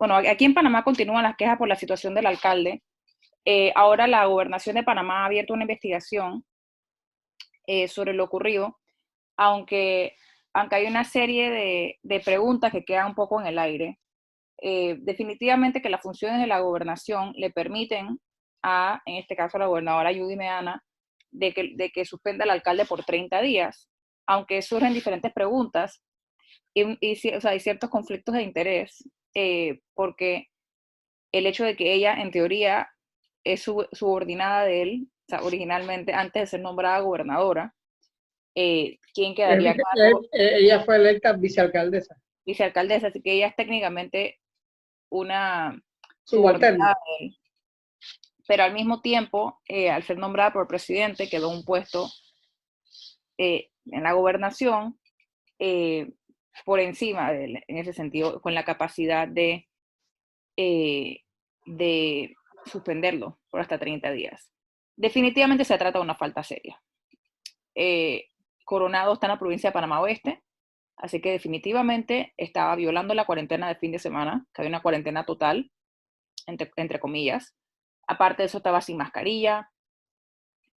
bueno, aquí en Panamá continúan las quejas por la situación del alcalde. Ahora la Gobernación de Panamá ha abierto una investigación sobre lo ocurrido, aunque hay una serie de preguntas que quedan un poco en el aire. Definitivamente que las funciones de la gobernación le permiten en este caso, a la gobernadora Judy Meana, de que suspenda al alcalde por 30 días, aunque surgen diferentes preguntas o sea, hay ciertos conflictos de interés, porque el hecho de que ella, en teoría, es subordinada de él, o sea, originalmente, antes de ser nombrada gobernadora, ¿quién quedaría a cargo? Ella fue electa vicealcaldesa. Vicealcaldesa, así que ella es técnicamente una Subalterna. subordinada de él. Pero al mismo tiempo, al ser nombrada por presidente, quedó un puesto en la gobernación por encima de él, en ese sentido, con la capacidad de suspenderlo por hasta 30 días. Definitivamente se trata de una falta seria. Coronado está en la provincia de Panamá Oeste, así que definitivamente estaba violando la cuarentena de fin de semana, que había una cuarentena total, entre comillas. Aparte de eso, estaba sin mascarilla.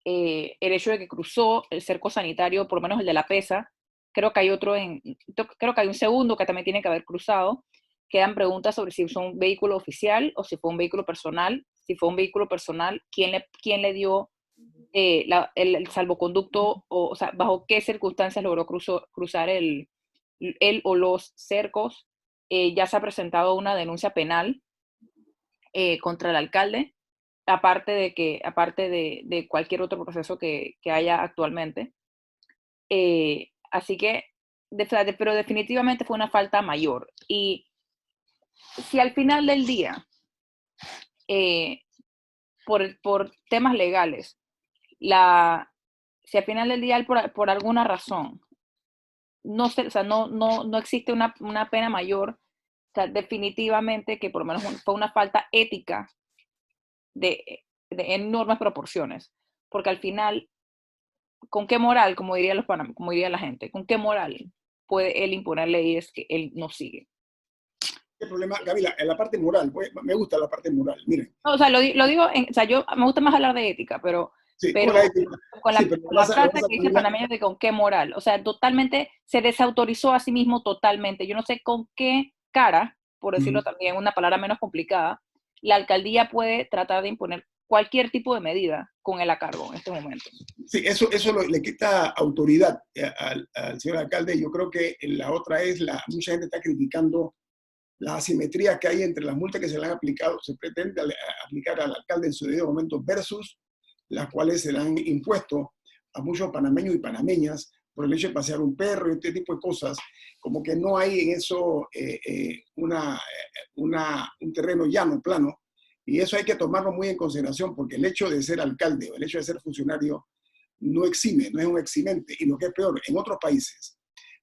El hecho de que cruzó el cerco sanitario, por lo menos el de la PESA, creo que hay creo que hay un segundo que también tiene que haber cruzado. Quedan preguntas sobre si fue un vehículo oficial o si fue un vehículo personal. Si fue un vehículo personal, ¿quién le dio el salvoconducto? O sea, ¿bajo qué circunstancias logró cruzar él o los cercos? Ya se ha presentado una denuncia penal contra el alcalde, aparte de cualquier otro proceso que haya actualmente. Así que, pero definitivamente fue una falta mayor. Y si al final del día, por temas legales, si al final del día él por alguna razón no, o sea, no existe una pena mayor, o sea, definitivamente que por lo menos fue una falta ética de enormes proporciones, porque al final, ¿con qué moral, como diría la gente, con qué moral puede él imponer leyes que él no sigue? El problema, Gabriela, en la parte moral, me gusta la parte moral, miren. No, o sea, lo digo, o sea, yo me gusta más hablar de ética, pero, Sí, pero con sí, pero la frase que dice el Gabriela, panameño de con qué moral, o sea, totalmente se desautorizó a sí mismo totalmente. Yo no sé con qué cara, por decirlo también, una palabra menos complicada, la alcaldía puede tratar de imponer cualquier tipo de medida con él a cargo en este momento. Sí, eso le quita autoridad al señor alcalde. Yo creo que la otra es, mucha gente está criticando la asimetría que hay entre las multas que se le han aplicado, se pretende aplicar al alcalde en su debido momento versus las cuales se le han impuesto a muchos panameños y panameñas por el hecho de pasear un perro y este tipo de cosas, como que no hay en eso un terreno llano, plano, y eso hay que tomarlo muy en consideración, porque el hecho de ser alcalde o el hecho de ser funcionario no exime, no es un eximente, y lo que es peor, en otros países,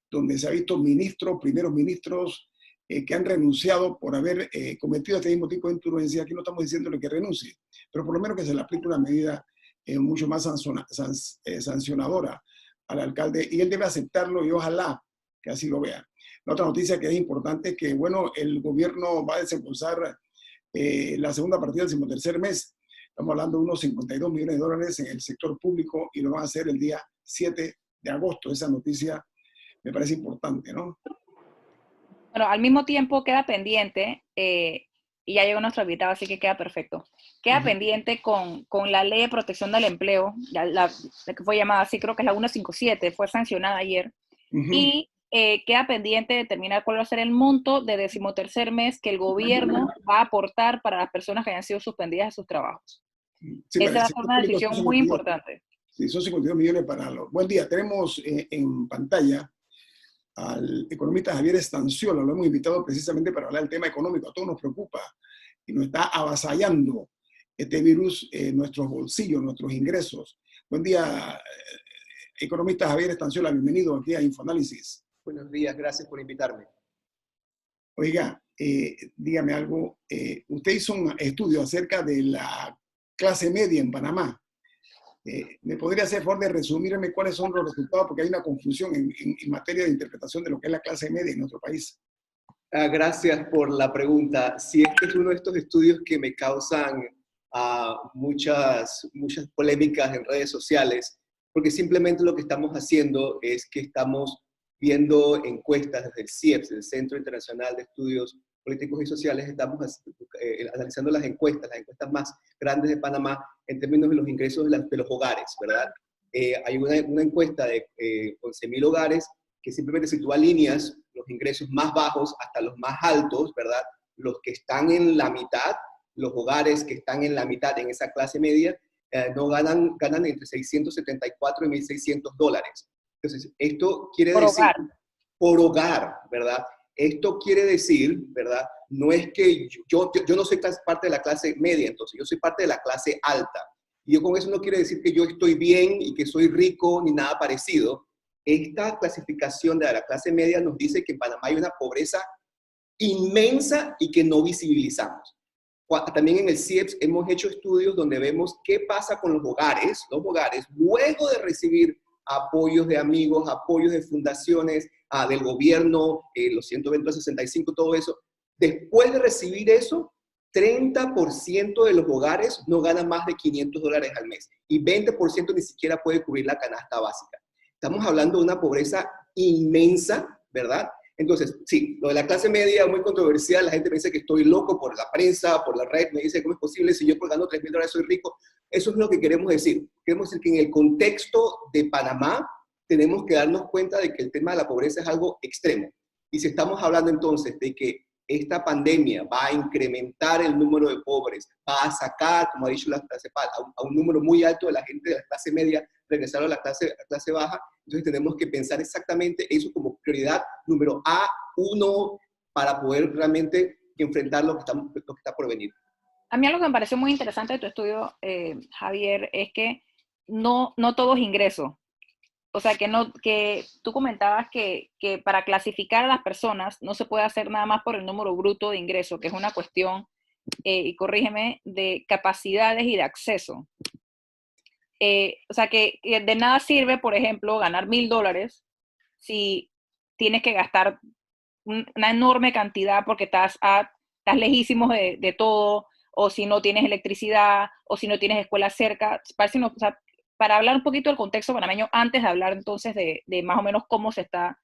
donde se ha visto ministros, primeros ministros, que han renunciado por haber cometido este mismo tipo de influencia. Aquí no estamos diciéndole que renuncie, pero por lo menos que se le aplique una medida mucho más sancionadora al alcalde, y él debe aceptarlo y ojalá que así lo vea. La otra noticia que es importante es que, bueno, el gobierno va a desembolsar la segunda partida del 13º mes. Estamos hablando de unos 52 millones de dólares en el sector público y lo van a hacer el día 7 de agosto. Esa noticia me parece importante, ¿no? Bueno, al mismo tiempo queda pendiente, y ya llegó nuestro invitado, así que queda perfecto. Queda pendiente con la ley de protección del empleo, la que fue llamada así, creo que es la 157, fue sancionada ayer, y queda pendiente determinar cuál va a ser el monto de 13º mes que el gobierno va a aportar para las personas que hayan sido suspendidas de sus trabajos. Sí, esa va a ser una decisión muy importante. Sí, son 52 millones para los... Buen día, tenemos en pantalla al economista Javier Estanciola. Lo hemos invitado precisamente para hablar del tema económico. A todos nos preocupa y nos está avasallando este virus en nuestros bolsillos, nuestros ingresos. Buen día, economista Javier Estanciola. Bienvenido aquí a Infoanálisis. Buenos días, gracias por invitarme. Oiga, dígame algo. Usted hizo un estudio acerca de la clase media en Panamá. ¿Me podría hacer favor de resumirme cuáles son los resultados? Porque hay una confusión en materia de interpretación de lo que es la clase media en nuestro país. Gracias por la pregunta. Sí, este es uno de estos estudios que me causan muchas polémicas en redes sociales, porque simplemente lo que estamos haciendo es que estamos viendo encuestas desde el CIEPS, el Centro Internacional de Estudios Políticos y Sociales, estamos analizando las encuestas más grandes de Panamá en términos de los ingresos de los hogares, ¿verdad? Hay una encuesta de 11.000 hogares que simplemente sitúa líneas, los ingresos más bajos hasta los más altos, ¿verdad? Los que están en la mitad, los hogares que están en la mitad, en esa clase media, no ganan entre 674 y $1.600. Entonces, esto quiere Por decir, hogar. por hogar, ¿verdad? Esto quiere decir, ¿verdad? No es que yo no soy parte de la clase media, entonces, yo soy parte de la clase alta. Y yo con eso no quiere decir que yo estoy bien y que soy rico ni nada parecido. Esta clasificación de la clase media nos dice que en Panamá hay una pobreza inmensa y que no visibilizamos. También en el CIEPS hemos hecho estudios donde vemos qué pasa con los hogares, luego de recibir apoyos de amigos, apoyos de fundaciones, del gobierno, los 120-65, todo eso. Después de recibir eso, 30% de los hogares no ganan más de $500 al mes y 20% ni siquiera puede cubrir la canasta básica. Estamos hablando de una pobreza inmensa, ¿verdad? Entonces, sí, lo de la clase media es muy controversial. La gente me dice que estoy loco por la prensa, por la red. Me dice, ¿cómo es posible si yo por gano $3.000 soy rico? Eso es lo que queremos decir. Queremos decir que en el contexto de Panamá tenemos que darnos cuenta de que el tema de la pobreza es algo extremo. Y si estamos hablando entonces de que esta pandemia va a incrementar el número de pobres, va a sacar, como ha dicho la CEPAL, a un número muy alto de la gente de la clase media, regresar a la clase baja, entonces tenemos que pensar exactamente eso como prioridad número A1 para poder realmente enfrentar lo que está por venir. A mí algo que me pareció muy interesante de tu estudio, Javier, es que no todo es ingreso. O sea, que tú comentabas que para clasificar a las personas no se puede hacer nada más por el número bruto de ingreso, que es una cuestión, y corrígeme, de capacidades y de acceso. O sea, que de nada sirve, por ejemplo, ganar $1.000 si tienes que gastar una enorme cantidad porque estás lejísimos de todo, o si no tienes electricidad, o si no tienes escuela cerca. O sea, para hablar un poquito del contexto panameño, antes de hablar entonces de más o menos cómo se está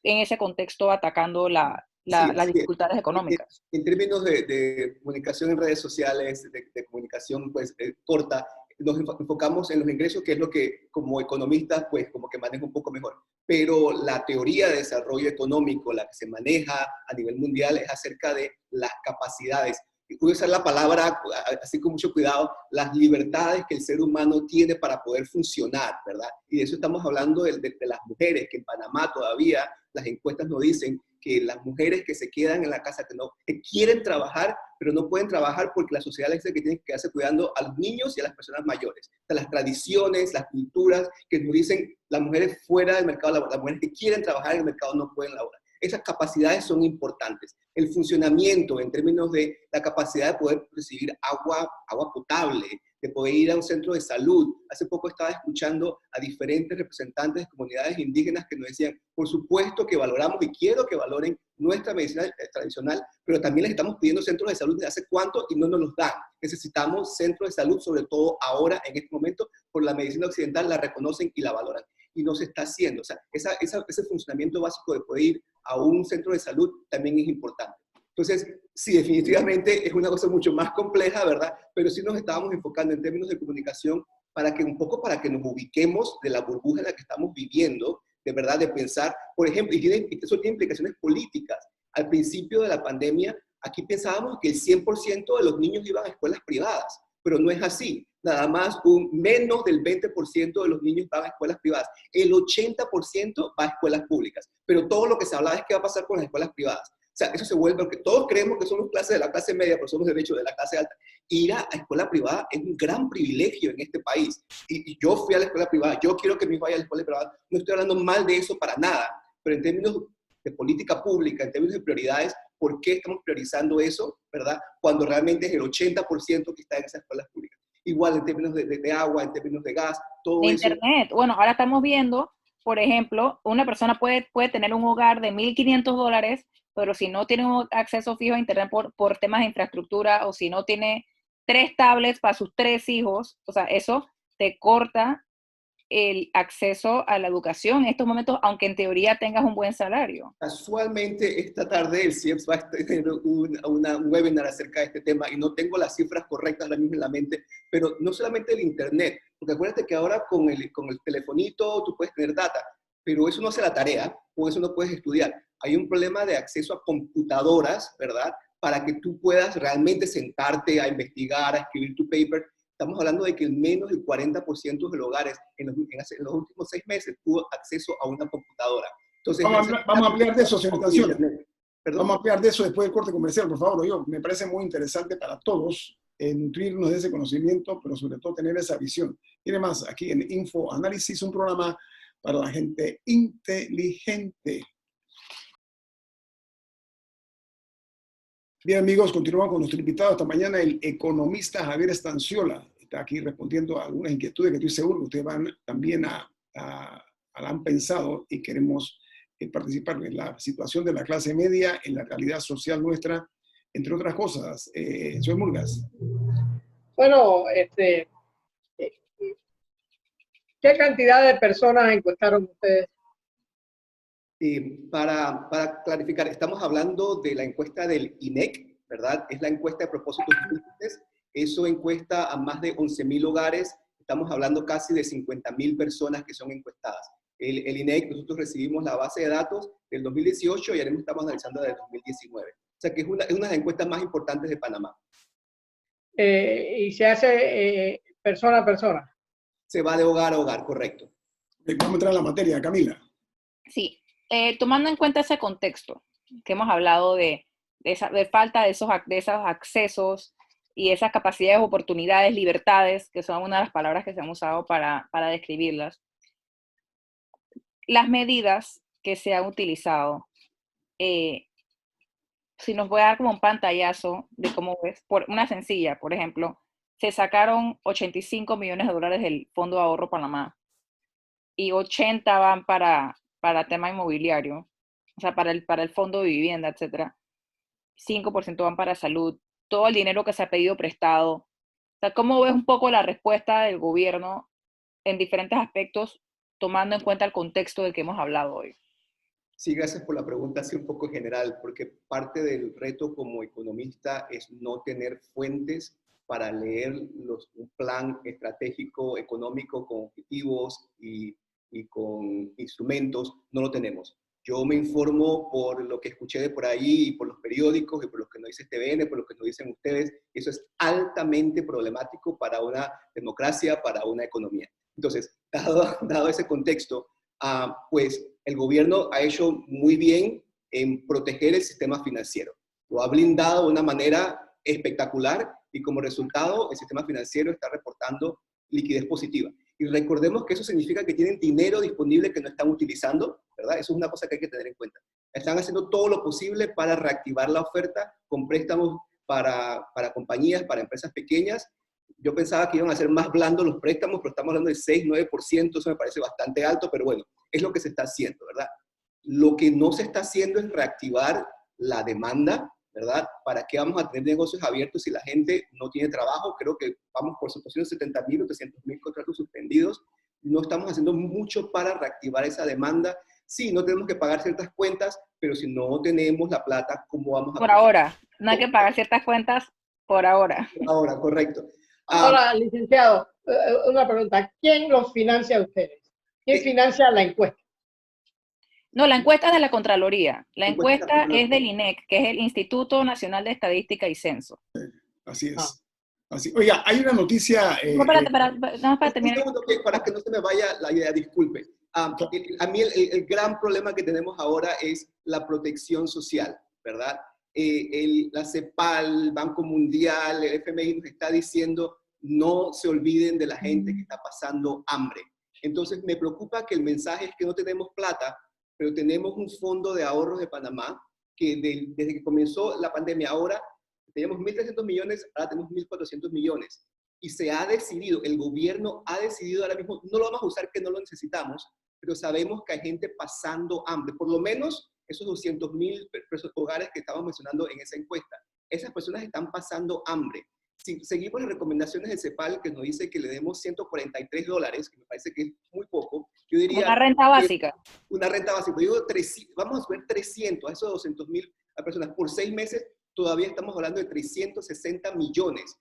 en ese contexto atacando las dificultades económicas. En términos de comunicación en redes sociales, de comunicación pues, corta, nos enfocamos en los ingresos, que es lo que como economistas pues como que maneja un poco mejor. Pero la teoría de desarrollo económico, la que se maneja a nivel mundial, es acerca de las capacidades. Y voy a usar la palabra, así con mucho cuidado, las libertades que el ser humano tiene para poder funcionar, ¿verdad? Y de eso estamos hablando de las mujeres, que en Panamá todavía las encuestas nos dicen que las mujeres que se quedan en la casa, que quieren trabajar, pero no pueden trabajar porque la sociedad les dice que tienen que quedarse cuidando a los niños y a las personas mayores. O sea, las tradiciones, las culturas que nos dicen las mujeres fuera del mercado laboral, las mujeres que quieren trabajar en el mercado no pueden laborar. Esas capacidades son importantes. El funcionamiento en términos de la capacidad de poder recibir agua potable, de poder ir a un centro de salud. Hace poco estaba escuchando a diferentes representantes de comunidades indígenas que nos decían, por supuesto que valoramos y quiero que valoren nuestra medicina tradicional, pero también les estamos pidiendo centros de salud desde hace cuánto y no nos los dan. Necesitamos centros de salud, sobre todo ahora, en este momento, por la medicina occidental la reconocen y la valoran. Y no se está haciendo. O sea, ese funcionamiento básico de poder ir a un centro de salud también es importante. Entonces, sí, definitivamente es una cosa mucho más compleja, ¿verdad? Pero sí nos estábamos enfocando en términos de comunicación para que nos ubiquemos de la burbuja en la que estamos viviendo, de verdad, de pensar, por ejemplo, y eso tiene implicaciones políticas. Al principio de la pandemia, aquí pensábamos que el 100% de los niños iban a escuelas privadas, pero no es así. Nada más menos del 20% de los niños van a escuelas privadas. El 80% va a escuelas públicas. Pero todo lo que se hablaba es qué va a pasar con las escuelas privadas. O sea, eso se vuelve, porque todos creemos que somos clase de la clase media, pero somos de hecho de la clase alta. Ir a escuela privada es un gran privilegio en este país. Y yo fui a la escuela privada, yo quiero que mi hijo vaya a la escuela privada. No estoy hablando mal de eso para nada, pero en términos de política pública, en términos de prioridades, ¿por qué estamos priorizando eso, verdad? Cuando realmente es el 80% que está en esas escuelas públicas. Igual en términos de agua, en términos de gas, todo de eso. Internet. Bueno, ahora estamos viendo, por ejemplo, una persona puede tener un hogar de $1.500 pero si no tiene un acceso fijo a internet por temas de infraestructura, o si no tiene 3 tablets para sus 3 hijos, o sea, eso te corta el acceso a la educación en estos momentos, aunque en teoría tengas un buen salario. Casualmente, esta tarde el CIEPS va a tener un webinar acerca de este tema y no tengo las cifras correctas ahora mismo en la mente, pero no solamente el internet, porque acuérdate que ahora con el telefonito tú puedes tener data, pero eso no hace la tarea, o eso no puedes estudiar. Hay un problema de acceso a computadoras, ¿verdad? Para que tú puedas realmente sentarte a investigar, a escribir tu paper. Estamos hablando de que menos del 40% de los hogares en los últimos 6 meses tuvo acceso a una computadora. Entonces, vamos a ampliar de eso, señor Tanciola. ¿Perdón? Vamos a ampliar de eso después del corte comercial, por favor. Me parece muy interesante para todos nutrirnos de ese conocimiento, pero sobre todo tener esa visión. Tiene más aquí en Info Análisis, un programa para la gente inteligente. Bien, amigos, continuamos con nuestro invitado esta mañana, el economista Javier Estanciola. Está aquí respondiendo a algunas inquietudes que estoy seguro que ustedes también han pensado y queremos participar en la situación de la clase media, en la realidad social nuestra, entre otras cosas. Señor Murgas. Bueno, ¿qué cantidad de personas encuestaron ustedes? Para clarificar, estamos hablando de la encuesta del INEC, ¿verdad? Es la encuesta de propósitos múltiples. Eso encuesta a más de 11.000 hogares. Estamos hablando casi de 50.000 personas que son encuestadas. El INEC, nosotros recibimos la base de datos del 2018 y ahora estamos analizando la del 2019. O sea que es una de las encuestas más importantes de Panamá. Y se hace persona a persona. Se va de hogar a hogar, correcto. Vamos a entrar en la materia, Camila. Sí, tomando en cuenta ese contexto que hemos hablado de falta de esos accesos y esas capacidades, oportunidades, libertades, que son una de las palabras que se han usado para describirlas, las medidas que se han utilizado, si nos voy a dar como un pantallazo de cómo ves, por una sencilla, por ejemplo, se sacaron 85 millones de dólares del Fondo de Ahorro Panamá y 80 van para tema inmobiliario, o sea, para el fondo de vivienda, etcétera. 5% van para salud, todo el dinero que se ha pedido prestado. O sea, ¿cómo ves un poco la respuesta del gobierno en diferentes aspectos, tomando en cuenta el contexto del que hemos hablado hoy? Sí, gracias por la pregunta, así un poco general, porque parte del reto como economista es no tener fuentes para leer un plan estratégico económico con objetivos y con instrumentos, no lo tenemos. Yo me informo por lo que escuché de por ahí y por los periódicos y por lo que nos dice TVN, por lo que nos dicen ustedes. Eso es altamente problemático para una democracia, para una economía. Entonces, dado ese contexto, pues el gobierno ha hecho muy bien en proteger el sistema financiero. Lo ha blindado de una manera espectacular y como resultado el sistema financiero está reportando liquidez positiva. Y recordemos que eso significa que tienen dinero disponible que no están utilizando, ¿verdad? Eso es una cosa que hay que tener en cuenta. Están haciendo todo lo posible para reactivar la oferta con préstamos para compañías, para empresas pequeñas. Yo pensaba que iban a ser más blandos los préstamos, pero estamos hablando de 6, 9%, eso me parece bastante alto, pero bueno, es lo que se está haciendo, ¿verdad? Lo que no se está haciendo es reactivar la demanda, ¿verdad? ¿Para qué vamos a tener negocios abiertos si la gente no tiene trabajo? Creo que vamos por situación de 70.000 o 300.000 contratos suspendidos. No estamos haciendo mucho para reactivar esa demanda. Sí, no tenemos que pagar ciertas cuentas, pero si no tenemos la plata, ¿cómo vamos a...? Por ahora, no hay que pagar ciertas cuentas por ahora. Por ahora, correcto. Ahora, licenciado, una pregunta. ¿Quién los financia a ustedes? ¿Quién financia la encuesta? No, la encuesta es de la Contraloría. La encuesta es del INEC, que es el Instituto Nacional de Estadística y Censo. Así es. Así. Oiga, hay una noticia... No, para terminar. Para que no se me vaya la idea, disculpe. A mí el gran problema que tenemos ahora es la protección social, ¿verdad? La CEPAL, el Banco Mundial, el FMI nos está diciendo no se olviden de la gente que está pasando hambre. Entonces me preocupa que el mensaje es que no tenemos plata, pero tenemos un fondo de ahorros de Panamá que desde que comenzó la pandemia ahora teníamos 1.300 millones, ahora tenemos 1.400 millones. Y se ha decidido, el gobierno ha decidido ahora mismo, no lo vamos a usar que no lo necesitamos, pero sabemos que hay gente pasando hambre. Por lo menos esos 200.000 hogares que estábamos mencionando en esa encuesta, esas personas están pasando hambre. Si seguimos las recomendaciones del CEPAL, que nos dice que le demos $143, que me parece que es muy poco, yo diría... Una renta básica. Una renta básica. Yo digo, vamos a subir 300 a esos 200.000 personas por 6 meses, todavía estamos hablando de 360 millones.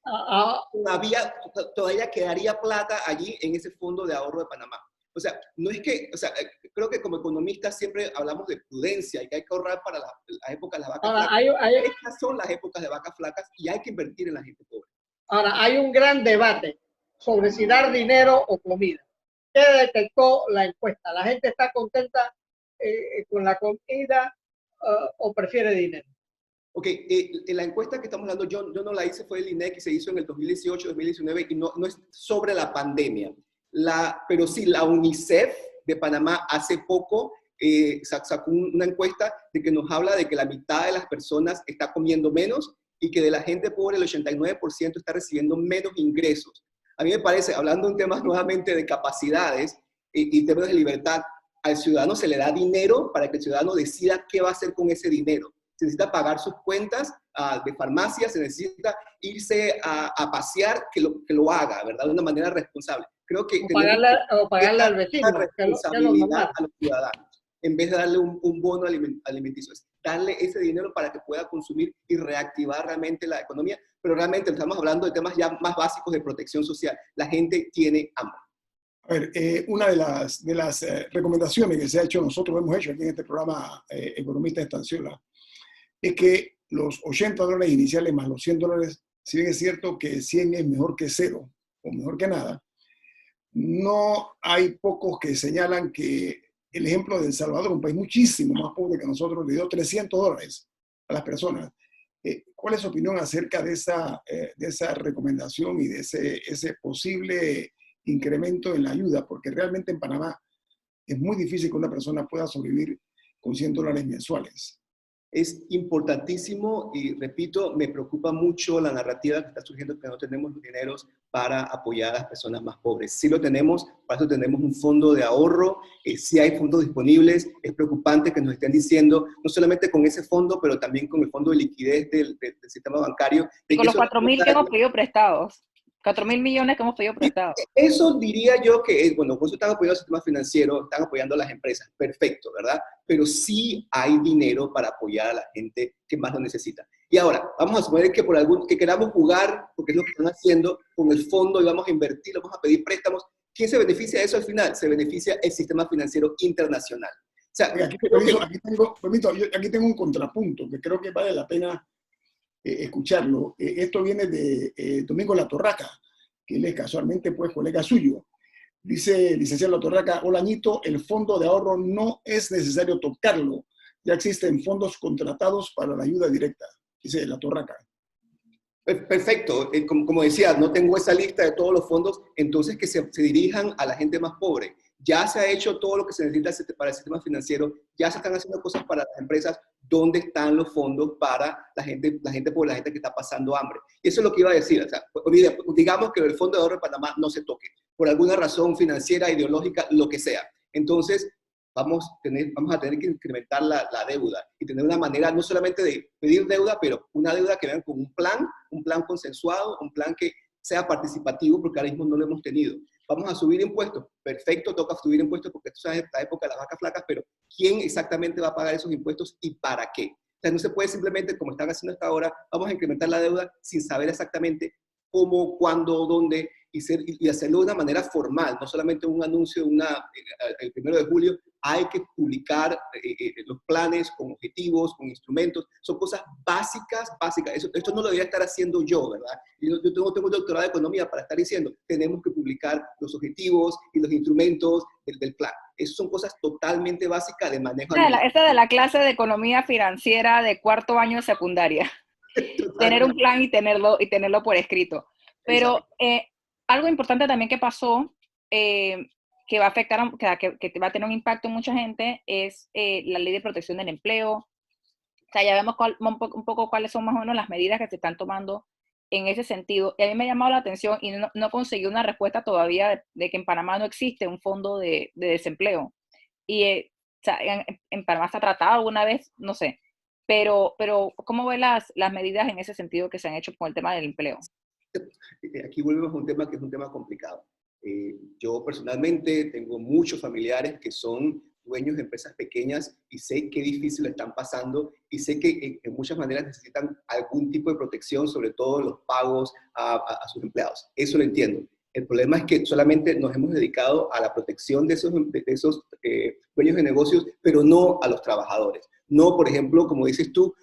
Todavía quedaría plata allí en ese fondo de ahorro de Panamá. O sea, no es que, o sea, creo que como economistas siempre hablamos de prudencia y que hay que ahorrar para las épocas de las vacas flacas. Estas son las épocas de vacas flacas y hay que invertir en la gente pobre. Ahora, hay un gran debate sobre si dar dinero o comida. ¿Qué detectó la encuesta? ¿La gente está contenta con la comida o prefiere dinero? Ok, en la encuesta que estamos hablando, yo no la hice, fue el INEC y se hizo en el 2018-2019 y no es sobre la pandemia. Pero sí, la UNICEF de Panamá hace poco sacó una encuesta de que nos habla de que la mitad de las personas está comiendo menos y que de la gente pobre el 89% está recibiendo menos ingresos. A mí me parece, hablando en temas nuevamente de capacidades y temas de libertad, al ciudadano se le da dinero para que el ciudadano decida qué va a hacer con ese dinero. Se necesita pagar sus cuentas de farmacia, se necesita irse a pasear, que lo haga, ¿verdad? De una manera responsable. Creo que o pagarle al vecino, responsabilidad a los ciudadanos, en vez de darle un bono alimenticio. Es darle ese dinero para que pueda consumir y reactivar realmente la economía, pero realmente estamos hablando de temas ya más básicos de protección social. La gente tiene hambre. A ver, una de las recomendaciones que se ha hecho, nosotros hemos hecho aquí en este programa Economista Estanciola, es que los $80 iniciales más los $100, si bien es cierto que 100 es mejor que 0 o mejor que nada, no hay pocos que señalan que el ejemplo de El Salvador, un país muchísimo más pobre que nosotros, le dio $300 a las personas. ¿Cuál es su opinión acerca de esa recomendación y de ese posible incremento en la ayuda? Porque realmente en Panamá es muy difícil que una persona pueda sobrevivir con $100 mensuales. Es importantísimo y, repito, me preocupa mucho la narrativa que está surgiendo que no tenemos los dineros para apoyar a las personas más pobres. Sí lo tenemos, para eso tenemos un fondo de ahorro, sí hay fondos disponibles. Es preocupante que nos estén diciendo, no solamente con ese fondo, pero también con el fondo de liquidez del sistema bancario. Y con los 4.000 que hemos pedido prestados. 4.000 millones que hemos pedido prestados. Eso diría yo que, bueno, por eso están apoyando el sistema financiero, están apoyando a las empresas, perfecto, ¿verdad? Pero sí hay dinero para apoyar a la gente que más lo necesita. Y ahora, vamos a suponer que que queramos jugar, porque es lo que están haciendo, con el fondo y vamos a invertir, vamos a pedir préstamos. ¿Quién se beneficia de eso al final? Se beneficia el sistema financiero internacional. O sea, aquí tengo un contrapunto que creo que vale la pena escucharlo. Esto viene de Domingo Latorraca, que él es casualmente pues colega suyo. Dice licenciado Latorraca: hola Ñito, el fondo de ahorro no es necesario tocarlo, ya existen fondos contratados para la ayuda directa, dice Latorraca. Perfecto, como decía, no tengo esa lista de todos los fondos, entonces que se dirijan a la gente más pobre. Ya se ha hecho todo lo que se necesita para el sistema financiero, ya se están haciendo cosas para las empresas. ¿Dónde están los fondos para la gente pobre, la gente que está pasando hambre? Y eso es lo que iba a decir. O sea, digamos que el Fondo de Ahorro de Panamá no se toque, por alguna razón financiera, ideológica, lo que sea. Entonces, vamos a tener que incrementar la deuda y tener una manera no solamente de pedir deuda, pero una deuda que venga con un plan consensuado, un plan que sea participativo, porque ahora mismo no lo hemos tenido. Vamos a subir impuestos. Perfecto, toca subir impuestos porque esto es la época de las vacas flacas, pero ¿quién exactamente va a pagar esos impuestos y para qué? O sea, no se puede simplemente, como están haciendo hasta ahora, vamos a incrementar la deuda sin saber exactamente cómo, cuándo, dónde, y hacerlo de una manera formal, no solamente un anuncio el 1 de julio. Hay que publicar los planes con objetivos, con instrumentos. Son cosas básicas. Esto no lo debería estar haciendo yo, ¿verdad? Yo tengo un doctorado de economía para estar diciendo, tenemos que publicar los objetivos y los instrumentos del plan. Esas son cosas totalmente básicas de manejo. Esa de la clase de economía financiera de 4º año de secundaria. Tener un plan y tenerlo por escrito. Pero algo importante también que pasó, que va a afectar, que va a tener un impacto en mucha gente, es la ley de protección del empleo. O sea, ya vemos un poco cuáles son más o menos las medidas que se están tomando en ese sentido. Y a mí me ha llamado la atención y no conseguí una respuesta todavía de que en Panamá no existe un fondo de desempleo. Y sea, en Panamá se ha tratado alguna vez, no sé, pero ¿cómo ve las medidas en ese sentido que se han hecho con el tema del empleo? Aquí volvemos a un tema que es un tema complicado. Yo personalmente tengo muchos familiares que son dueños de empresas pequeñas y sé qué difícil le están pasando y sé que en muchas maneras necesitan algún tipo de protección, sobre todo en los pagos a sus empleados. Eso lo entiendo. El problema es que solamente nos hemos dedicado a la protección de esos dueños de negocios, pero no a los trabajadores. No, por ejemplo, como dices tú,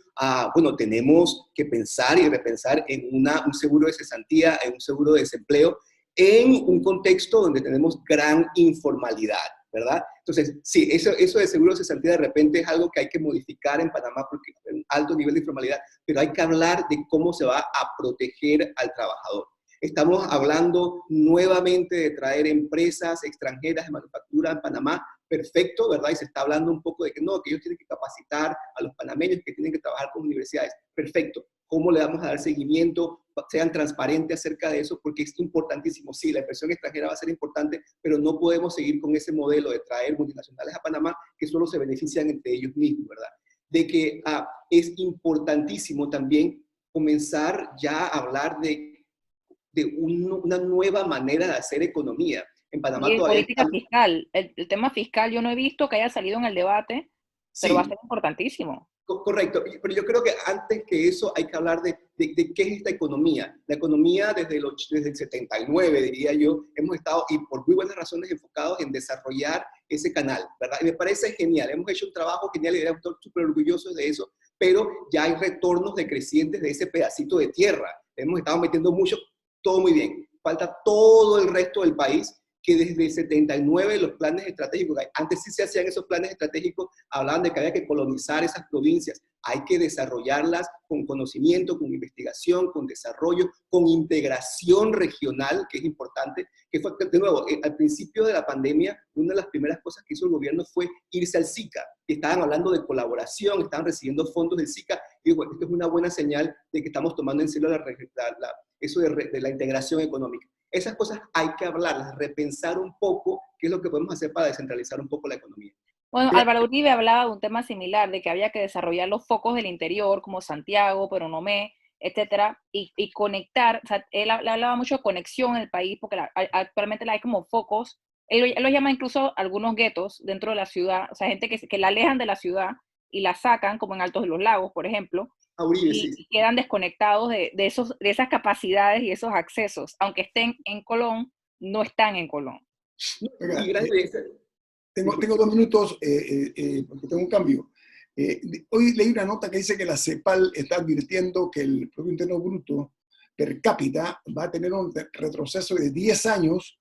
bueno, tenemos que pensar y repensar en un seguro de cesantía, en un seguro de desempleo, en un contexto donde tenemos gran informalidad, ¿verdad? Entonces, sí, eso de seguro de cesantía de repente es algo que hay que modificar en Panamá porque hay un alto nivel de informalidad, pero hay que hablar de cómo se va a proteger al trabajador. Estamos hablando nuevamente de traer empresas extranjeras de manufactura en Panamá, perfecto, ¿verdad? Y se está hablando un poco de que no, que ellos tienen que capacitar a los panameños, que tienen que trabajar con universidades. Perfecto. ¿Cómo le vamos a dar seguimiento? Sean transparentes acerca de eso, porque es importantísimo. Sí, la inversión extranjera va a ser importante, pero no podemos seguir con ese modelo de traer multinacionales a Panamá que solo se benefician entre ellos mismos, ¿verdad? De que es importantísimo también comenzar ya a hablar de una nueva manera de hacer economía. En Panamá Y todavía política estamos... fiscal, el tema fiscal yo no he visto que haya salido en el debate, pero va a Sí, ser importantísimo. correcto, pero yo creo que antes que eso hay que hablar de qué es esta economía. La economía desde el 79, diría yo, hemos estado, y por muy buenas razones, enfocados en desarrollar ese canal, ¿verdad? Y me parece genial, hemos hecho un trabajo genial y estamos súper orgullosos de eso, pero ya hay retornos decrecientes de ese pedacito de tierra. Hemos estado metiendo mucho, todo muy bien. Falta todo el resto del país que desde el 79 los planes estratégicos, antes sí se hacían esos planes estratégicos, hablaban de que había que colonizar esas provincias, hay que desarrollarlas con conocimiento, con investigación, con desarrollo, con integración regional, que es importante, que fue, de nuevo, al principio de la pandemia, una de las primeras cosas que hizo el gobierno fue irse al SICA, y estaban hablando de colaboración, estaban recibiendo fondos del SICA, y digo, esto es una buena señal de que estamos tomando en serio eso de la integración económica. Esas cosas hay que hablarlas, repensar un poco qué es lo que podemos hacer para descentralizar un poco la economía. Bueno, Álvaro Uribe hablaba de un tema similar, de que había que desarrollar los focos del interior, como Santiago, Peronomé, etcétera, y conectar, o sea, él hablaba mucho de conexión en el país, porque actualmente hay como focos, él lo llama incluso algunos guetos dentro de la ciudad, o sea, gente que la alejan de la ciudad y la sacan, como en Altos de los Lagos, por ejemplo, Uribe, sí. y quedan desconectados de esas capacidades y esos accesos, aunque estén en Colón, no están en Colón. Oiga, Y gracias. tengo 2 minutos porque tengo un cambio. Hoy leí una nota que dice que la CEPAL está advirtiendo que el Producto Interno Bruto per cápita va a tener un retroceso de 10 años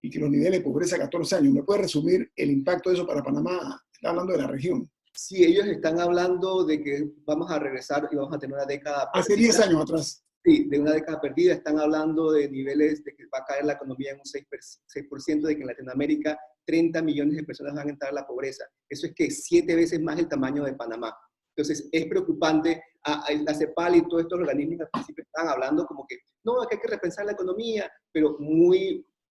y que los niveles de pobreza 14 años. ¿Me puede resumir el impacto de eso para Panamá? Está hablando de la región. Sí, ellos están hablando de que vamos a regresar y vamos a tener una década Hace perdida. 10 años atrás. Sí, de una década perdida. Están hablando de niveles de que va a caer la economía en un 6%, de que en Latinoamérica 30 millones de personas van a entrar a la pobreza. Eso es que 7 veces más el tamaño de Panamá. Entonces, es preocupante. La CEPAL y todos estos organismos al principio estaban hablando como que, no, que hay que repensar la economía, pero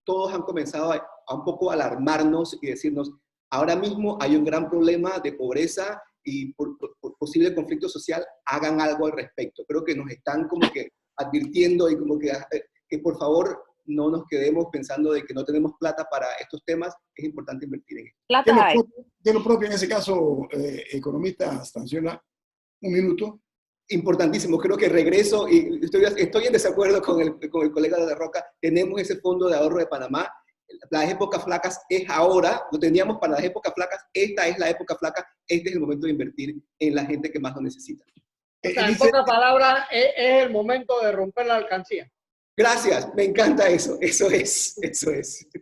todos han comenzado a un poco alarmarnos y decirnos, ahora mismo hay un gran problema de pobreza y por posible conflicto social, hagan algo al respecto. Creo que nos están como que advirtiendo y como que por favor no nos quedemos pensando de que no tenemos plata para estos temas, es importante invertir en esto. Plata hay. ¿Qué es lo propio en ese caso, economista Stanciola? Un minuto. Importantísimo, creo que regreso y estoy en desacuerdo con el colega de Roca, tenemos ese fondo de ahorro de Panamá, las épocas flacas es ahora, lo teníamos para las épocas flacas, esta es la época flaca, este es el momento de invertir en la gente que más lo necesita. O sea, en pocas palabras, es el momento de romper la alcancía. Gracias, me encanta eso, eso es.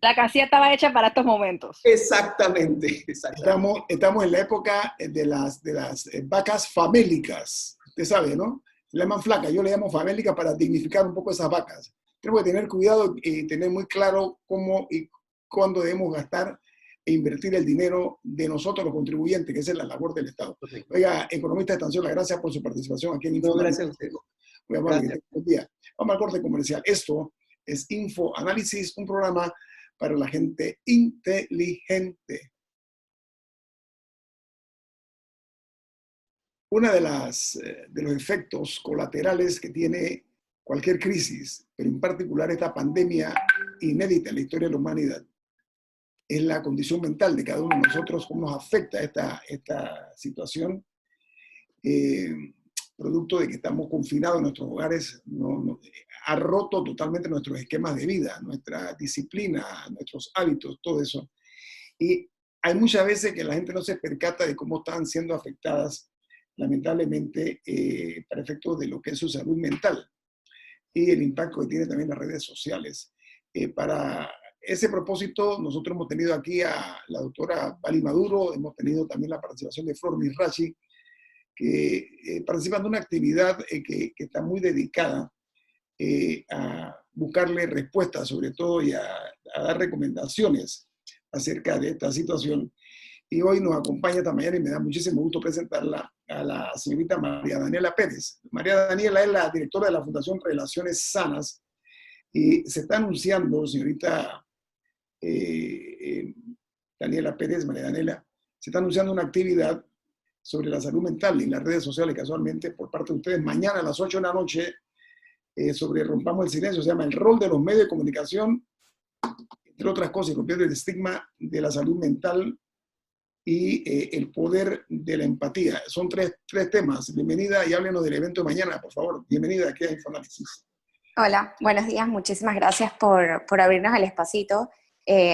La alcancía estaba hecha para estos momentos. Exactamente. Estamos en la época de las vacas famélicas, usted sabe, ¿no? Le llaman flacas, yo le llamo famélicas para dignificar un poco esas vacas. Tenemos que tener cuidado y tener muy claro cómo y cuándo debemos gastar e invertir el dinero de nosotros los contribuyentes, que esa es la labor del Estado. Oiga, economista Stanciola, gracias por su participación aquí en Info. No, gracias a usted. Muy amable, buen día. Vamos al corte comercial. Esto es Info Análisis, un programa para la gente inteligente. Una de los efectos colaterales que tiene cualquier crisis, pero en particular esta pandemia inédita en la historia de la humanidad, es la condición mental de cada uno de nosotros, cómo nos afecta esta situación, producto de que estamos confinados en nuestros hogares, ha roto totalmente nuestros esquemas de vida, nuestra disciplina, nuestros hábitos, todo eso. Y hay muchas veces que la gente no se percata de cómo están siendo afectadas, lamentablemente, para efectos de lo que es su salud mental y el impacto que tiene también las redes sociales. Para ese propósito, nosotros hemos tenido aquí a la doctora Vali Maduro, hemos tenido también la participación de Flor Mirachi, que participan de una actividad que está muy dedicada a buscarle respuestas, sobre todo, y a dar recomendaciones acerca de esta situación. Y hoy nos acompaña esta mañana y me da muchísimo gusto presentarla a la señorita María Daniela Pérez. María Daniela es la directora de la Fundación Relaciones Sanas y se está anunciando, señorita Daniela Pérez, María Daniela, se está anunciando una actividad sobre la salud mental en las redes sociales, casualmente, por parte de ustedes, mañana a las 8 de la noche, sobre Rompamos el Silencio, se llama El rol de los medios de comunicación, entre otras cosas, rompiendo el estigma de la salud mental y el poder de la empatía. Son tres temas. Bienvenida y háblenos del evento de mañana, por favor. Bienvenida aquí a Infoanálisis. Hola, buenos días. Muchísimas gracias por abrirnos el espacito.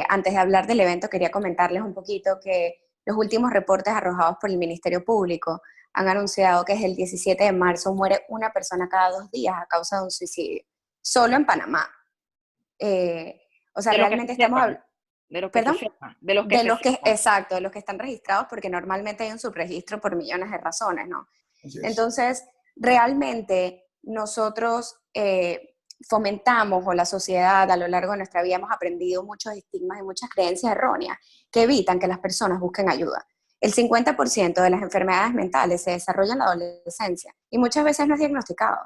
Antes de hablar del evento, quería comentarles un poquito que los últimos reportes arrojados por el Ministerio Público han anunciado que desde el 17 de marzo muere una persona cada 2 días a causa de un suicidio, solo en Panamá. O sea, realmente estamos hablando... De los que ¿Perdón? se sepan, de los que se sepan. Exacto, de los que están registrados, porque normalmente hay un subregistro por millones de razones, ¿no? Entonces, realmente nosotros fomentamos, o la sociedad a lo largo de nuestra vida hemos aprendido muchos estigmas y muchas creencias erróneas que evitan que las personas busquen ayuda. El 50% de las enfermedades mentales se desarrollan en la adolescencia y muchas veces no es diagnosticado.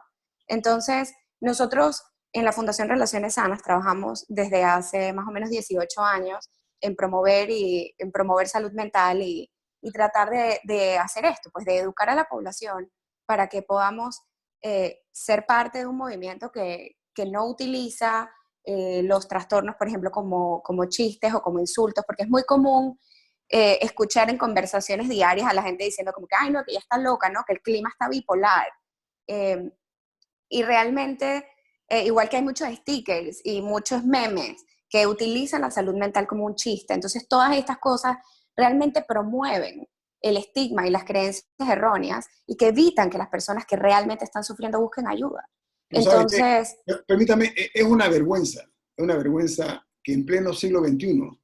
Entonces, nosotros en la Fundación Relaciones Sanas trabajamos desde hace más o menos 18 años en promover salud mental y tratar de hacer esto, pues de educar a la población para que podamos ser parte de un movimiento que no utiliza los trastornos, por ejemplo, como chistes o como insultos, porque es muy común escuchar en conversaciones diarias a la gente diciendo como que, ay, no, que ella está loca, ¿no? Que el clima está bipolar. Y realmente, igual que hay muchos stickers y muchos memes que utilizan la salud mental como un chiste, entonces todas estas cosas realmente promueven el estigma y las creencias erróneas y que evitan que las personas que realmente están sufriendo busquen ayuda. Entonces... Permítame, es una vergüenza que en pleno siglo XXI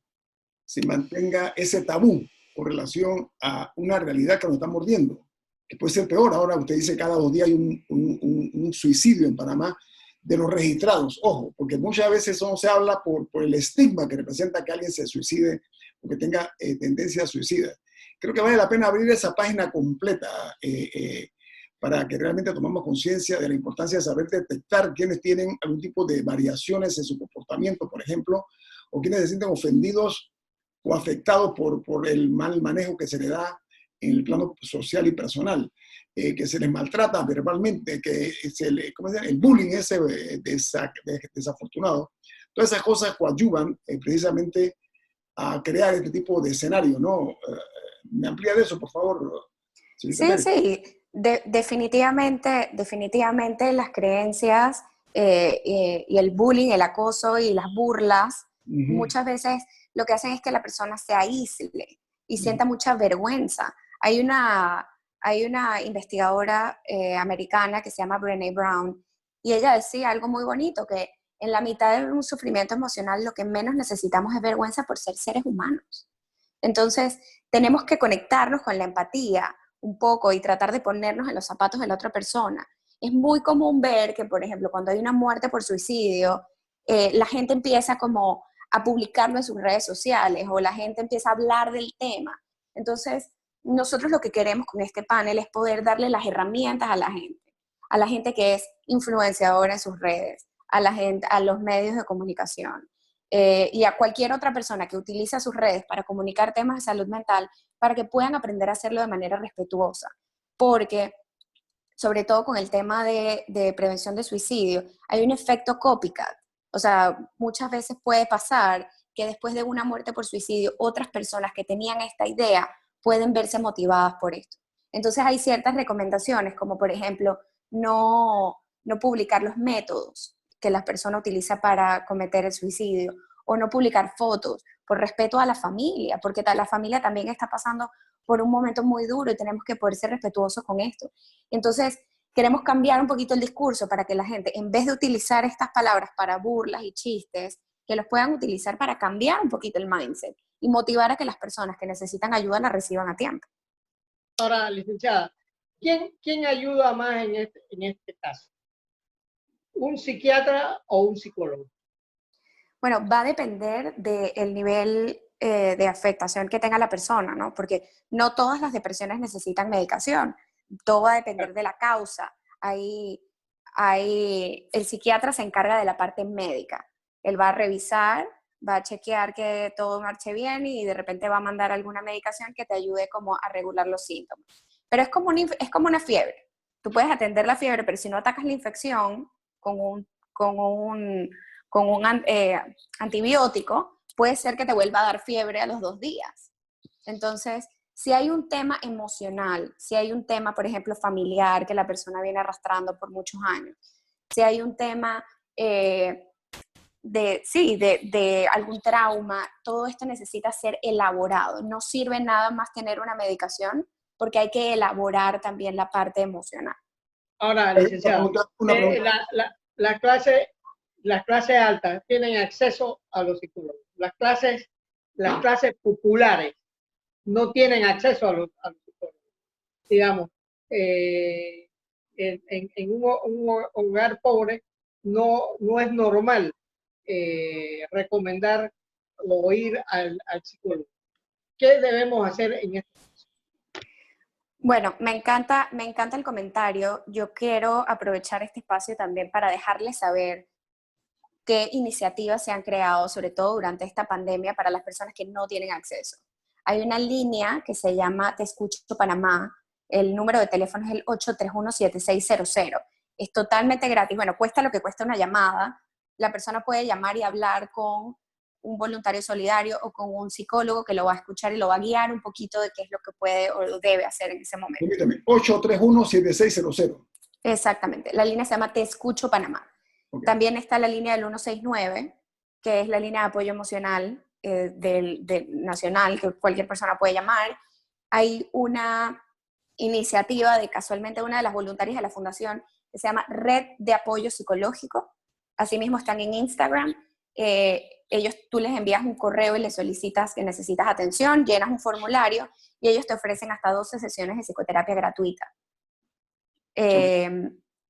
se mantenga ese tabú con relación a una realidad que nos está mordiendo, que puede ser peor. Ahora usted dice cada 2 días hay un suicidio en Panamá de los registrados, ojo, porque muchas veces eso no se habla por el estigma que representa que alguien se suicide o que tenga tendencia a suicida. Creo que vale la pena abrir esa página completa para que realmente tomemos conciencia de la importancia de saber detectar quienes tienen algún tipo de variaciones en su comportamiento, por ejemplo, o quienes se sienten ofendidos o afectados por el mal manejo que se le da en el plano social y personal, que se les maltrata verbalmente, que el bullying ese desafortunado. Todas esas cosas coadyuvan precisamente a crear este tipo de escenario, ¿no? ¿Me amplía de eso, por favor? Sí. Definitivamente las creencias y el bullying, el acoso y las burlas, muchas veces lo que hacen es que la persona se aísle y sienta mucha vergüenza. Hay una investigadora americana que se llama Brené Brown y ella decía algo muy bonito, que en la mitad de un sufrimiento emocional lo que menos necesitamos es vergüenza por ser seres humanos. Entonces, tenemos que conectarnos con la empatía un poco y tratar de ponernos en los zapatos de la otra persona. Es muy común ver que, por ejemplo, cuando hay una muerte por suicidio, la gente empieza como a publicarlo en sus redes sociales o la gente empieza a hablar del tema. Entonces, nosotros lo que queremos con este panel es poder darle las herramientas a la gente que es influenciadora en sus redes, a los medios de comunicación y a cualquier otra persona que utiliza sus redes para comunicar temas de salud mental, para que puedan aprender a hacerlo de manera respetuosa. porque sobre todo con el tema de prevención de suicidio, hay un efecto copycat. O sea, muchas veces puede pasar que después de una muerte por suicidio, otras personas que tenían esta idea pueden verse motivadas por esto. Entonces hay ciertas recomendaciones, como por ejemplo, no publicar los métodos que la persona utiliza para cometer el suicidio, o no publicar fotos, por respeto a la familia, porque la familia también está pasando por un momento muy duro y tenemos que poder ser respetuosos con esto. Entonces, queremos cambiar un poquito el discurso para que la gente, en vez de utilizar estas palabras para burlas y chistes, que los puedan utilizar para cambiar un poquito el mindset y motivar a que las personas que necesitan ayuda la reciban a tiempo. Ahora, licenciada, ¿quién ayuda más en este caso? ¿Un psiquiatra o un psicólogo? Bueno, va a depender del nivel de afectación que tenga la persona, ¿no? Porque no todas las depresiones necesitan medicación. Todo va a depender de la causa. El psiquiatra se encarga de la parte médica. Él va a revisar, va a chequear que todo marche bien y de repente va a mandar alguna medicación que te ayude como a regular los síntomas. Pero es como una fiebre. Tú puedes atender la fiebre, pero si no atacas la infección con un antibiótico, puede ser que te vuelva a dar fiebre a los 2 días. Entonces, si hay un tema emocional, si hay un tema, por ejemplo, familiar que la persona viene arrastrando por muchos años, si hay un tema de algún trauma, todo esto necesita ser elaborado. No sirve nada más tener una medicación porque hay que elaborar también la parte emocional. Ahora, licenciado, una pregunta. las clases altas tienen acceso a los psicólogos. Las clases populares no tienen acceso a los psicólogos. Digamos, en un hogar pobre no es normal recomendar o ir al psicólogo. ¿Qué debemos hacer en este caso? Bueno, me encanta el comentario. Yo quiero aprovechar este espacio también para dejarles saber qué iniciativas se han creado, sobre todo durante esta pandemia, para las personas que no tienen acceso. Hay una línea que se llama Te Escucho Panamá. El número de teléfono es el 831-7600. Es totalmente gratis. Bueno, cuesta lo que cuesta una llamada. La persona puede llamar y hablar con un voluntario solidario o con un psicólogo que lo va a escuchar y lo va a guiar un poquito de qué es lo que puede o debe hacer en ese momento. Permítame, 831-7600. Exactamente. La línea se llama Te Escucho Panamá. Okay. También está la línea del 169, que es la línea de apoyo emocional nacional, que cualquier persona puede llamar. Hay una iniciativa de casualmente una de las voluntarias de la fundación que se llama Red de Apoyo Psicológico. Asimismo están en Instagram. Tú les envías un correo y les solicitas que necesitas atención, llenas un formulario y ellos te ofrecen hasta 12 sesiones de psicoterapia gratuita.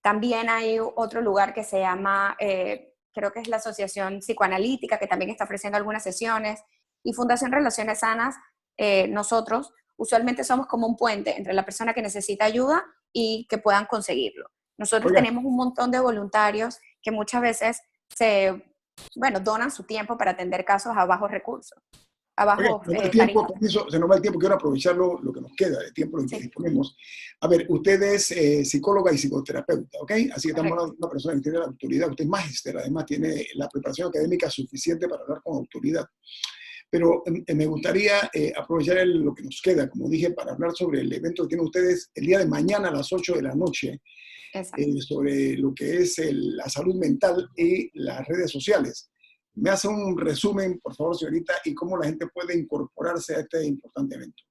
También hay otro lugar que se llama, creo que es la Asociación Psicoanalítica, que también está ofreciendo algunas sesiones, y Fundación Relaciones Sanas, nosotros usualmente somos como un puente entre la persona que necesita ayuda y que puedan conseguirlo. Nosotros tenemos un montón de voluntarios que muchas veces donan su tiempo para atender casos a bajos recursos. Se nos va el tiempo, quiero aprovechar lo que nos queda de tiempo en que disponemos. A ver, usted es psicóloga y psicoterapeuta, ¿ok? Así que estamos hablando de una persona que tiene la autoridad, usted es magíster, además tiene la preparación académica suficiente para hablar con autoridad. Pero me gustaría aprovechar lo que nos queda, como dije, para hablar sobre el evento que tienen ustedes el día de mañana a las 8 de la noche, sobre lo que es la salud mental y las redes sociales. ¿Me hace un resumen, por favor, señorita, y cómo la gente puede incorporarse a este importante evento?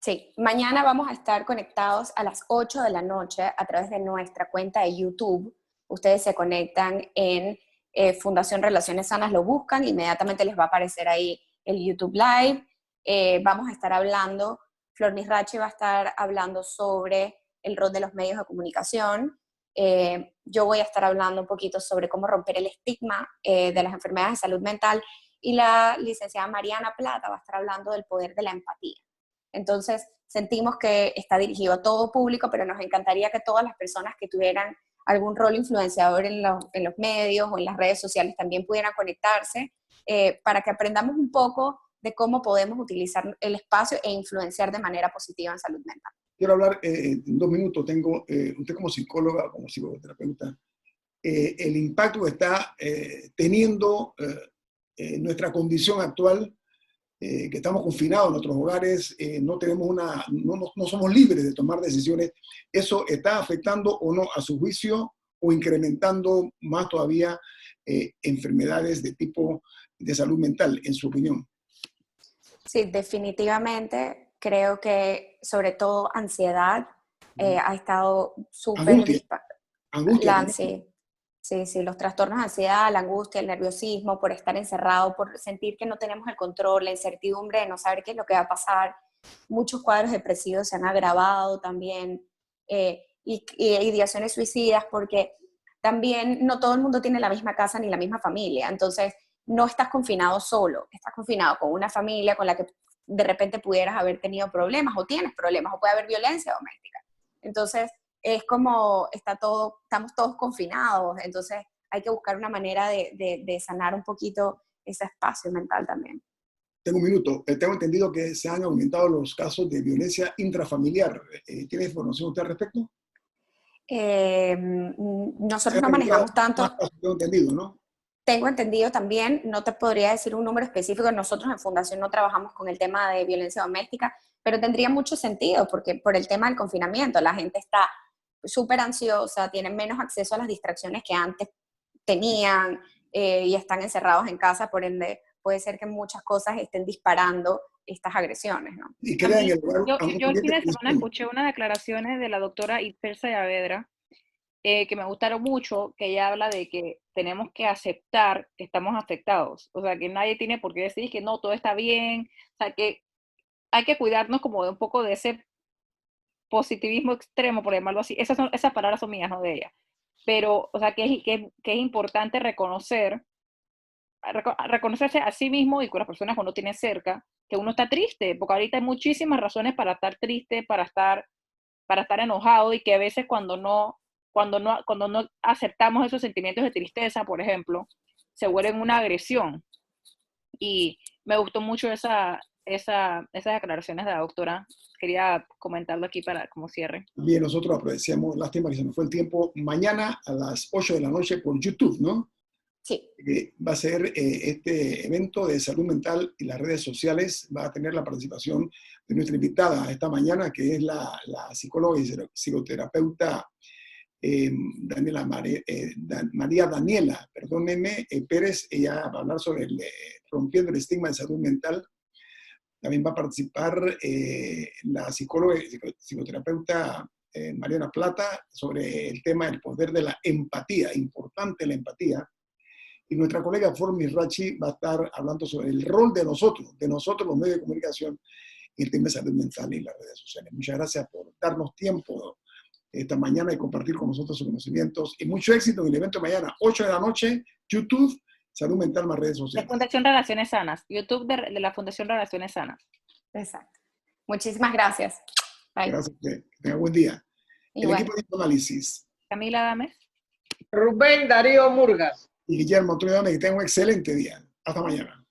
Sí, mañana vamos a estar conectados a las 8 de la noche a través de nuestra cuenta de YouTube. Ustedes se conectan en Fundación Relaciones Sanas, lo buscan, inmediatamente les va a aparecer ahí el YouTube Live. Vamos a estar hablando, Flor Misrachi va a estar hablando sobre el rol de los medios de comunicación. Yo voy a estar hablando un poquito sobre cómo romper el estigma de las enfermedades de salud mental, y la licenciada Mariana Plata va a estar hablando del poder de la empatía. Entonces, sentimos que está dirigido a todo público, pero nos encantaría que todas las personas que tuvieran algún rol influenciador en los medios o en las redes sociales también pudieran conectarse para que aprendamos un poco de cómo podemos utilizar el espacio e influenciar de manera positiva en salud mental. quiero hablar en 2 minutos. Tengo, usted como psicóloga, como psicoterapeuta, el impacto que está teniendo nuestra condición actual, que estamos confinados en nuestros hogares, no somos libres de tomar decisiones. ¿Eso está afectando o no a su juicio o incrementando más todavía enfermedades de tipo de salud mental, en su opinión? Sí, definitivamente creo que sobre todo ansiedad ha estado súper Angustia, angustia también. Sí, sí, sí, los trastornos de ansiedad, la angustia, el nerviosismo, por estar encerrado, por sentir que no tenemos el control, la incertidumbre de no saber qué es lo que va a pasar. Muchos cuadros depresivos se han agravado también, y ideaciones suicidas, porque también no todo el mundo tiene la misma casa ni la misma familia. Entonces, no estás confinado solo, estás confinado con una familia con la que de repente pudieras haber tenido problemas o tienes problemas o puede haber violencia doméstica. Entonces, es como estamos todos confinados, entonces hay que buscar una manera de sanar un poquito ese espacio mental también. Tengo un minuto. Tengo entendido que se han aumentado los casos de violencia intrafamiliar. ¿Tiene información usted al respecto? Nosotros no manejamos tanto. Tengo entendido, ¿no? Tengo entendido también, no te podría decir un número específico, nosotros en Fundación no trabajamos con el tema de violencia doméstica, pero tendría mucho sentido porque por el tema del confinamiento la gente está súper ansiosa, tienen menos acceso a las distracciones que antes tenían, y están encerrados en casa, por ende puede ser que muchas cosas estén disparando estas agresiones, ¿no? Y crean el lugar, yo el fin de semana escuché unas declaraciones de la doctora Itzel Saavedra que me gustaron mucho, que ella habla de que tenemos que aceptar que estamos afectados, o sea, que nadie tiene por qué decir que no, todo está bien, o sea, que hay que cuidarnos como de un poco de ese positivismo extremo, por llamarlo así. Esas palabras son mías, no de ella. Pero, o sea, que es importante reconocerse a sí mismo y con las personas que uno tiene cerca, que uno está triste, porque ahorita hay muchísimas razones para estar triste, para estar enojado, y que a veces cuando no aceptamos esos sentimientos de tristeza, por ejemplo, se vuelven una agresión. Y me gustó mucho esas declaraciones de la doctora. Quería comentarlo aquí para como cierre. Bien, nosotros apreciamos, lástima que se nos fue el tiempo. Mañana a las 8 de la noche por YouTube, ¿no? Sí. Va a ser este evento de salud mental y las redes sociales. Va a tener la participación de nuestra invitada esta mañana, que es la psicóloga y psicoterapeuta María Daniela, perdónenme, Pérez. Ella va a hablar sobre rompiendo el estigma de salud mental. También va a participar la psicóloga y psicoterapeuta Mariana Plata sobre el tema del poder de la empatía, importante la empatía. Y nuestra colega Formi Rachi va a estar hablando sobre el rol de nosotros los medios de comunicación, en el tema de salud mental y las redes sociales. Muchas gracias por darnos tiempo esta mañana y compartir con nosotros sus conocimientos. Y mucho éxito en el evento de mañana, 8 de la noche, YouTube, Salud Mental más redes sociales. La Fundación Relaciones Sanas, YouTube de la Fundación Relaciones Sanas. Exacto. Muchísimas gracias. Bye. Gracias, que tenga buen día. Igual. El equipo de análisis. Camila Dames. Rubén Darío Murgas. Y Guillermo Antonio Dames, que tenga un excelente día. Hasta mañana.